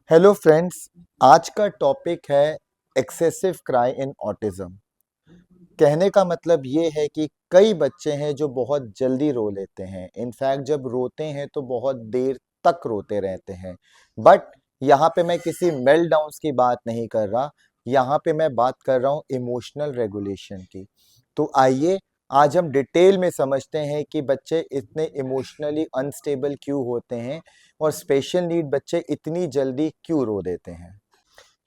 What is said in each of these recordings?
Hello friends. आज का topic है एक्सेसिव क्राई इन ऑटिज्म। कहने का मतलब ये है कि कई बच्चे हैं जो बहुत जल्दी रो लेते हैं। इनफैक्ट जब रोते हैं तो बहुत देर तक रोते रहते हैं। बट यहाँ पे मैं किसी मेल्टडाउन्स की बात नहीं कर रहा। यहाँ पे मैं बात कर रहा हूँ इमोशनल रेगुलेशन की। तो आइए आज हम डिटेल में समझते हैं कि बच्चे इतने इमोशनली अनस्टेबल क्यों होते हैं और स्पेशल नीड बच्चे इतनी जल्दी क्यों रो देते हैं।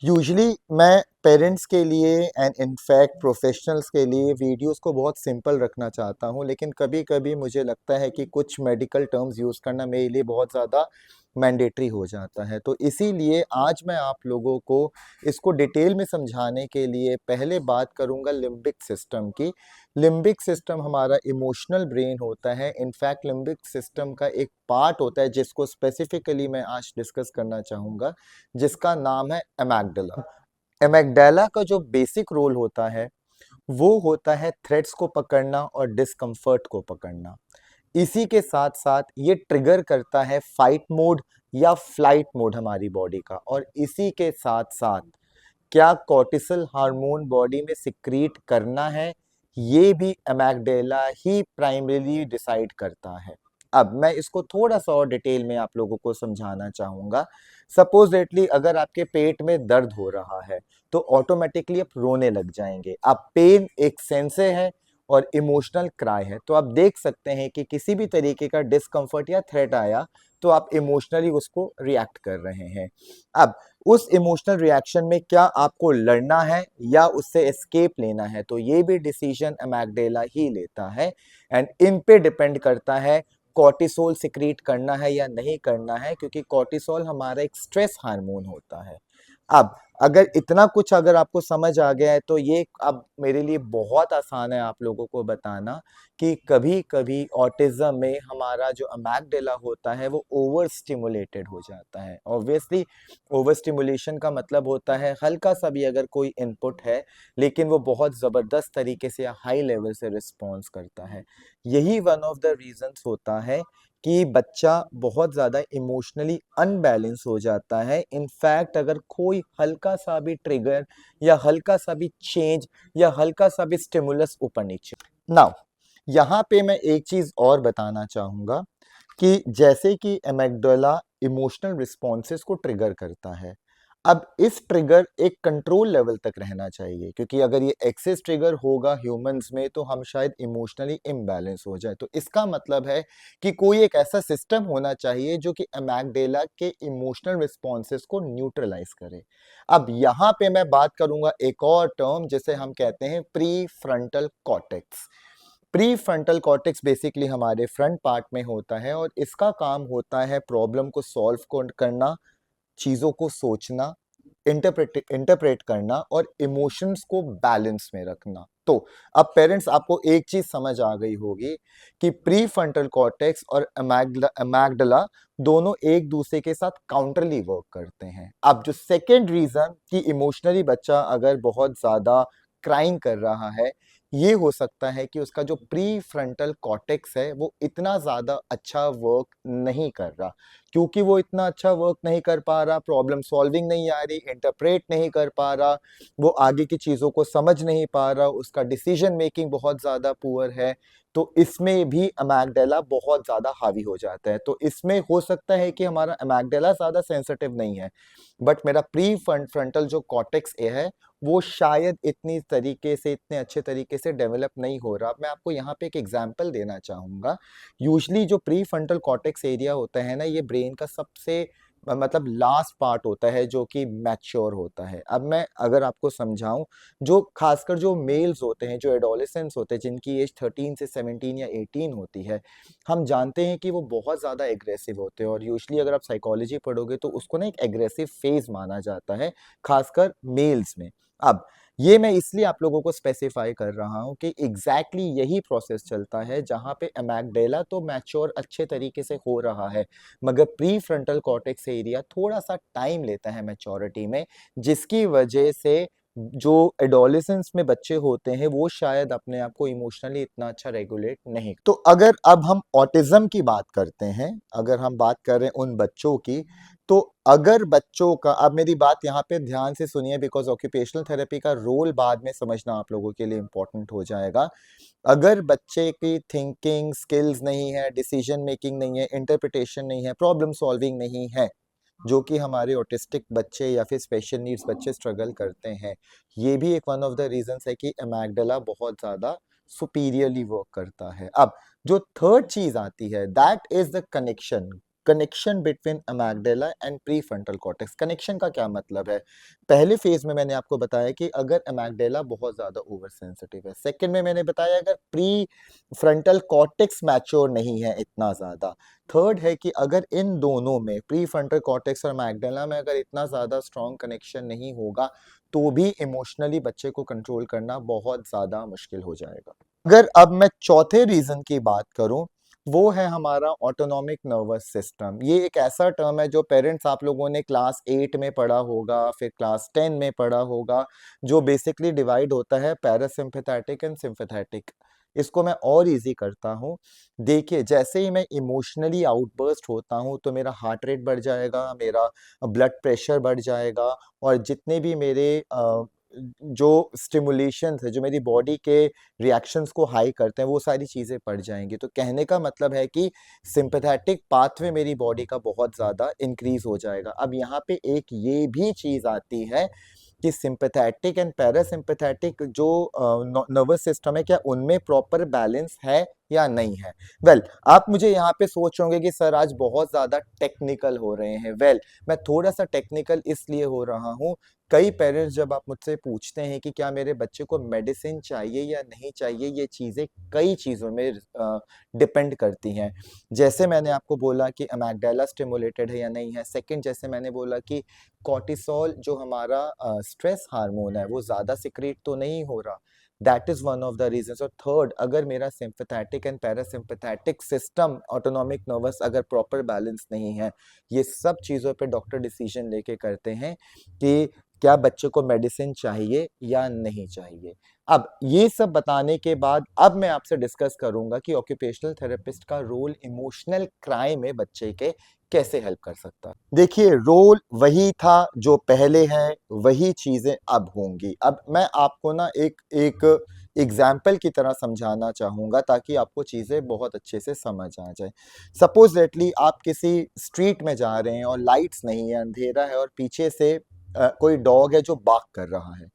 यूजली मैं पेरेंट्स के लिए एंड इनफैक्ट प्रोफेशनल्स के लिए वीडियोस को बहुत सिंपल रखना चाहता हूं, लेकिन कभी कभी मुझे लगता है कि कुछ मेडिकल टर्म्स यूज़ करना मेरे लिए बहुत ज़्यादा मैंडेटरी हो जाता है। तो इसीलिए आज मैं आप लोगों को इसको डिटेल में समझाने के लिए पहले बात करूंगा लिम्बिक सिस्टम की। लिम्बिक सिस्टम हमारा इमोशनल ब्रेन होता है। इनफैक्ट लिम्बिक सिस्टम का एक पार्ट होता है जिसको स्पेसिफिकली मैं आज डिस्कस करना चाहूँगा, जिसका नाम है एमेग्डला। एमेग्डाला का जो बेसिक रोल होता है वो होता है थ्रेट्स को पकड़ना और डिस्कम्फर्ट को पकड़ना। इसी के साथ साथ ये ट्रिगर करता है फाइट मोड या फ्लाइट मोड हमारी बॉडी का। और इसी के साथ साथ क्या कॉर्टिसल हार्मोन बॉडी में सिक्रीट करना है, ये भी एमेग्डाला ही प्राइमरीली डिसाइड करता है। अब मैं इसको थोड़ा सा और डिटेल में आप लोगों को समझाना चाहूंगा। सपोजेटली अगर आपके पेट में दर्द हो रहा है तो ऑटोमेटिकली आप रोने लग जाएंगे। अब पेन एक सेंसे है और इमोशनल क्राई है, तो आप देख सकते हैं कि किसी भी तरीके का डिस्कम्फर्ट या थ्रेट आया तो आप इमोशनली उसको रिएक्ट कर रहे हैं। अब उस इमोशनल रिएक्शन में क्या आपको लड़ना है या उससे एस्केप लेना है, तो ये भी डिसीजन अमेग्डाला ही लेता है। एंड इन पे डिपेंड करता है कॉर्टिसोल सिक्रीट करना है या नहीं करना है, क्योंकि कॉर्टिसोल हमारा एक स्ट्रेस हार्मोन होता है। अब अगर इतना कुछ अगर आपको समझ आ गया है तो ये अब मेरे लिए बहुत आसान है आप लोगों को बताना कि कभी कभी ऑटिज्म में हमारा जो अमेग्डाला होता है वो ओवर स्टिमुलेटेड हो जाता है। ऑब्वियसली ओवर स्टिमुलेशन का मतलब होता है हल्का सा भी अगर कोई इनपुट है लेकिन वो बहुत ज़बरदस्त तरीके से या हाई लेवल से रिस्पॉन्स करता है। यही वन ऑफ द रीजंस होता है कि बच्चा बहुत ज़्यादा इमोशनली अनबैलेंस हो जाता है। इनफैक्ट अगर कोई हल्का सा भी ट्रिगर या हल्का सा भी चेंज या हल्का सा भी स्टिमुलस ऊपर नीचे। नाउ यहाँ पे मैं एक चीज़ और बताना चाहूँगा कि जैसे कि एमेग्डाला इमोशनल रिस्पॉन्सेस को ट्रिगर करता है। अब इस ट्रिगर एक कंट्रोल लेवल तक रहना चाहिए, क्योंकि अगर ये एक्सेस ट्रिगर होगा ह्यूमंस में तो हम शायद इमोशनली इम्बैलेंस हो जाए। तो इसका मतलब है कि कोई एक ऐसा सिस्टम होना चाहिए जो कि एमेग्डाला के इमोशनल रिस्पॉन्सेस को न्यूट्रलाइज करे। अब यहाँ पे मैं बात करूंगा एक और टर्म जिसे हम कहते हैं pre frontal cortex. Pre frontal cortex basically हमारे फ्रंट पार्ट में होता है और इसका काम होता है प्रॉब्लम को सॉल्व करना, चीजों को सोचना, इंटरप्रेट करना और इमोशंस को बैलेंस में रखना। तो अब पेरेंट्स आपको एक चीज समझ आ गई होगी कि प्री फ्रंटल कॉर्टेक्स और अमेग्डाला दोनों एक दूसरे के साथ काउंटरली वर्क करते हैं। अब जो सेकेंड रीजन कि इमोशनली बच्चा अगर बहुत ज्यादा क्राइंग कर रहा है, ये हो सकता है कि उसका जो प्री फ्रंटल कॉर्टेक्स है वो इतना ज्यादा अच्छा वर्क नहीं कर रहा। क्योंकि वो इतना अच्छा वर्क नहीं कर पा रहा, प्रॉब्लम सॉल्विंग नहीं आ रही, इंटरप्रेट नहीं कर पा रहा, वो आगे की चीज़ों को समझ नहीं पा रहा, उसका डिसीजन मेकिंग बहुत ज़्यादा पुअर है, तो इसमें भी अमेग्डाला बहुत ज़्यादा हावी हो जाता है। तो इसमें हो सकता है कि हमारा अमेग्डाला ज़्यादा सेंसिटिव नहीं है, बट मेरा प्री फ्रंटल जो कॉर्टेक्स ए है वो शायद इतनी तरीके से इतने अच्छे तरीके से डेवलप नहीं हो रहा। मैं आपको यहाँ पे एक एग्जांपल देना चाहूँगा। यूजली जो प्री फ्रंटल कॉर्टेक्स एरिया होता है ना, ये ब्रेन का सबसे मतलब लास्ट पार्ट होता है जो कि मैच्योर होता है। अब मैं अगर आपको समझाऊं, जो खासकर जो मेल्स होते हैं, जो एडोलेसेंट्स होते हैं जिनकी एज 13 से 17 या 18 होती है, हम जानते हैं कि वो बहुत ज़्यादा एग्रेसिव होते हैं और यूजली अगर आप साइकोलॉजी पढ़ोगे तो उसको ना एक एग्रेसिव फेज माना जाता है, खासकर मेल्स में। अब ये मैं इसलिए आप लोगों को स्पेसिफाई कर रहा हूं कि एग्जैक्टली यही प्रोसेस चलता है जहां पे अमेग्डाला तो मैच्योर अच्छे तरीके से हो रहा है, मगर प्री फ्रंटल कॉर्टेक्स एरिया थोड़ा सा टाइम लेता है मैच्योरिटी में, जिसकी वजह से जो एडोलेसेंस में बच्चे होते हैं वो शायद अपने आप को इमोशनली इतना अच्छा रेगुलेट नहीं। तो अगर अब हम ऑटिज्म की बात करते हैं, अगर हम बात कर रहे हैं उन बच्चों की, तो अगर बच्चों का, अब मेरी बात यहाँ पे ध्यान से सुनिए बिकॉज ऑक्यूपेशनल थेरेपी का रोल बाद में समझना आप लोगों के लिए इंपॉर्टेंट हो जाएगा। अगर बच्चे की थिंकिंग स्किल्स नहीं है, डिसीजन मेकिंग नहीं है, इंटरप्रिटेशन नहीं है, प्रॉब्लम सॉल्विंग नहीं है, जो कि हमारे ऑटिस्टिक बच्चे या फिर स्पेशल नीड्स बच्चे स्ट्रगल करते हैं, ये भी एक वन ऑफ द रीजंस है कि अमेगडाला बहुत ज़्यादा सुपीरियरली वर्क करता है। अब जो थर्ड चीज़ आती है that is the connection, connection between amygdala and prefrontal cortex. Connection का क्या मतलब है? पहले फेज में मैंने आपको बताया कि अगर अमेगडाला बहुत ज़्यादा ओवर सेंसिटिव है, सेकंड में मैंने बताया अगर प्री फ्रंटल कॉर्टेक्स मैच्योर नहीं है इतना ज़्यादा, थर्ड है कि अगर इन दोनों में प्री फ्रंटल कॉर्टेक्स और मैग्डाला में अगर इतना ज्यादा स्ट्रॉन्ग कनेक्शन नहीं होगा तो भी इमोशनली बच्चे को कंट्रोल करना बहुत ज्यादा मुश्किल हो जाएगा। अगर अब मैं चौथे रीजन की बात करूं, वो है हमारा ऑटोनॉमिक नर्वस सिस्टम। ये एक ऐसा टर्म है जो पेरेंट्स आप लोगों ने क्लास 8 में पढ़ा होगा, फिर क्लास 10 में पढ़ा होगा, जो बेसिकली डिवाइड होता है पैरासिम्पैथेटिक एंड सिंपैथेटिक। इसको मैं और इजी करता हूँ। देखिए, जैसे ही मैं इमोशनली आउटबर्स्ट होता हूँ तो मेरा हार्ट रेट बढ़ जाएगा, मेरा ब्लड प्रेशर बढ़ जाएगा, और जितने भी मेरे जो स्टिमुलेशंस है, जो मेरी बॉडी के रिएक्शंस को हाई करते हैं, वो सारी चीज़ें बढ़ जाएंगी। तो कहने का मतलब है कि सिंपैथेटिक पाथवे मेरी बॉडी का बहुत ज़्यादा इंक्रीज हो जाएगा। अब यहाँ पे एक ये भी चीज़ आती है कि सिंपैथेटिक एंड पैरासिम्पैथेटिक जो नर्वस सिस्टम है, क्या उनमें प्रॉपर बैलेंस है या नहीं है? वेल, आप मुझे यहाँ पे सोच होंगे कि सर आज बहुत ज्यादा टेक्निकल हो रहे हैं। वेल, मैं थोड़ा सा टेक्निकल इसलिए हो रहा हूँ, कई पेरेंट्स जब आप मुझसे पूछते हैं कि क्या मेरे बच्चे को मेडिसिन चाहिए या नहीं चाहिए, ये चीजें कई चीजों में डिपेंड करती हैं। जैसे मैंने आपको बोला कि अमेगडाला स्टिमुलेटेड है या नहीं है, सेकंड जैसे मैंने बोला कि कॉर्टिसोल जो हमारा स्ट्रेस हार्मोन है वो ज्यादा सिक्रीट तो नहीं हो रहा, that is one of the reasons. और थर्ड, अगर मेरा sympathetic and parasympathetic system autonomic nervous अगर प्रॉपर बैलेंस नहीं है, ये सब चीजों पे डॉक्टर डिसीजन लेके करते हैं कि क्या बच्चे को मेडिसिन चाहिए या नहीं चाहिए। अब ये सब बताने के बाद अब मैं आपसे डिस्कस करूंगा कि ऑक्यूपेशनल थेरेपिस्ट का रोल इमोशनल क्राई में बच्चे के कैसे हेल्प कर सकता है। देखिए, रोल वही था जो पहले है, वही चीजें अब होंगी। अब मैं आपको ना एक एक एग्जाम्पल की तरह समझाना चाहूंगा ताकि आपको चीजें बहुत अच्छे से समझ आ जाए। सपोज दैटली आप किसी स्ट्रीट में जा रहे हैं और लाइट्स नहीं है, अंधेरा है, और पीछे से कोई डॉग है जो बाक कर रहा है।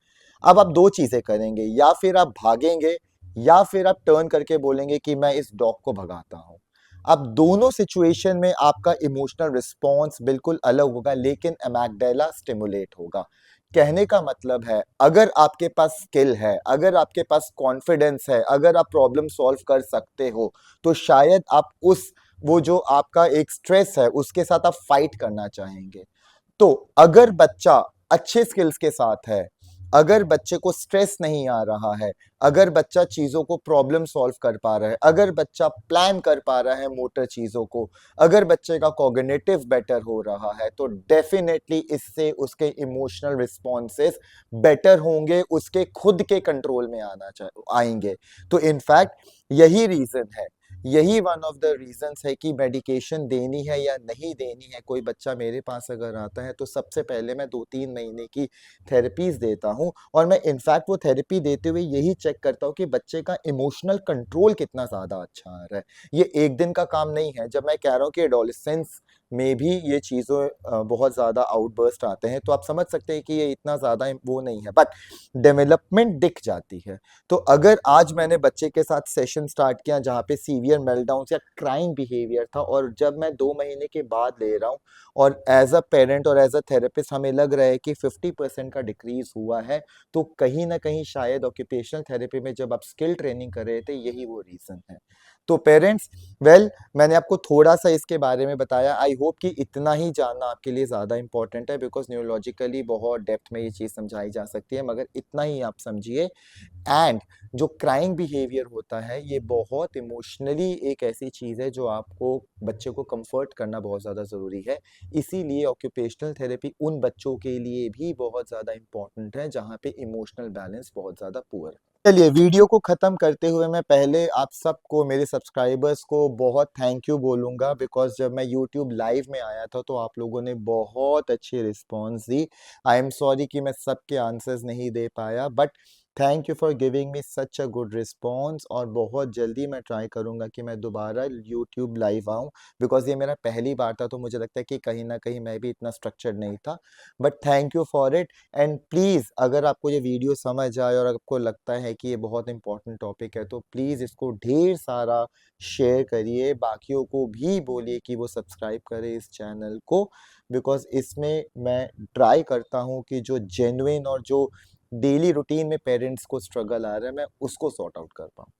अब आप दो चीजें करेंगे, या फिर आप भागेंगे या फिर आप टर्न करके बोलेंगे कि मैं इस डॉग को भगाता हूं। अब दोनों सिचुएशन में आपका इमोशनल रिस्पॉन्स बिल्कुल अलग होगा, लेकिन अमेगडाला स्टिमुलेट होगा। कहने का मतलब है, अगर आपके पास स्किल है, अगर आपके पास कॉन्फिडेंस है, अगर आप प्रॉब्लम सॉल्व कर सकते हो, तो शायद आप उस वो जो आपका एक स्ट्रेस है उसके साथ आप फाइट करना चाहेंगे। तो अगर बच्चा अच्छे स्किल्स के साथ है, अगर बच्चे को स्ट्रेस नहीं आ रहा है, अगर बच्चा चीजों को प्रॉब्लम सॉल्व कर पा रहा है, अगर बच्चा प्लान कर पा रहा है मोटर चीजों को, अगर बच्चे का कॉग्निटिव बेटर हो रहा है, तो डेफिनेटली इससे उसके इमोशनल रिस्पॉन्सेस बेटर होंगे, उसके खुद के कंट्रोल में आएंगे। तो इनफैक्ट यही रीजन है, यही वन ऑफ द रीजंस है कि मेडिकेशन देनी है या नहीं देनी है। कोई बच्चा मेरे पास अगर आता है तो सबसे पहले मैं 2-3 महीने की थेरेपीज देता हूँ, और मैं इनफैक्ट वो थेरेपी देते हुए यही चेक करता हूँ कि बच्चे का इमोशनल कंट्रोल कितना ज्यादा अच्छा आ रहा है। ये एक दिन का काम नहीं है। जब मैं कह रहा हूँ कि एडोलेसेंस में भी ये चीज़ें बहुत ज़्यादा आउटबर्स्ट आते हैं, तो आप समझ सकते हैं कि ये इतना ज़्यादा वो नहीं है, बट डेवलपमेंट दिख जाती है। तो अगर आज मैंने बच्चे के साथ सेशन स्टार्ट किया जहाँ पे सीवियर मेल्टडाउन या क्राइम बिहेवियर था, और जब मैं 2 महीने के बाद ले रहा हूँ और एज अ पेरेंट और एज अ थेरेपिस्ट हमें लग रहा है कि 50% का डिक्रीज हुआ है, तो कहीं ना कहीं शायद ऑक्यूपेशनल थेरेपी में जब आप स्किल ट्रेनिंग कर रहे थे, यही वो रीज़न है। तो पेरेंट्स, वेल मैंने आपको थोड़ा सा इसके बारे में बताया। आई होप कि इतना ही जानना आपके लिए ज़्यादा इंपॉर्टेंट है, बिकॉज न्यूरोलॉजिकली बहुत डेप्थ में ये चीज़ समझाई जा सकती है, मगर इतना ही आप समझिए। एंड जो क्राइंग बिहेवियर होता है ये बहुत इमोशनली एक ऐसी चीज़ है जो आपको बच्चे को कंफर्ट करना बहुत ज़्यादा ज़रूरी है। इसीलिए ऑक्यूपेशनल थेरेपी उन बच्चों के लिए भी बहुत ज़्यादा इंपॉर्टेंट है जहाँ पे इमोशनल बैलेंस बहुत ज़्यादा पुअर है। चलिए वीडियो को ख़त्म करते हुए मैं पहले आप सबको, मेरे सब्सक्राइबर्स को बहुत थैंक यू बोलूँगा, बिकॉज़ जब मैं यूट्यूब लाइव में आया था तो आप लोगों ने बहुत अच्छी response the. I am sorry कि मैं सबके आंसर्स नहीं दे पाया, but thank you for giving me such a good response. और बहुत जल्दी मैं ट्राई करूँगा कि मैं दोबारा यूट्यूब लाइव आऊँ, बिकॉज़ ये मेरा पहली बार था, तो मुझे लगता है कि कहीं न कहीं मैं भी इतना स्ट्रक्चर्ड नहीं था। But thank you for it. And please अगर आपको ये वीडियो समझ आए और आपको लगता है कि ये बहुत इंपॉर्टेंट टॉपिक है, तो प्लीज़ इसको ढेर सारा शेयर करिए, बाकियों को भी बोलिए कि वो सब्सक्राइब करें इस चैनल को, बिकॉज़ इसमें मैं ट्राई करता हूँ कि जो जेन्युइन और जो डेली रूटीन में पेरेंट्स को स्ट्रगल आ रहा है, मैं उसको सॉर्ट आउट कर पाऊँ।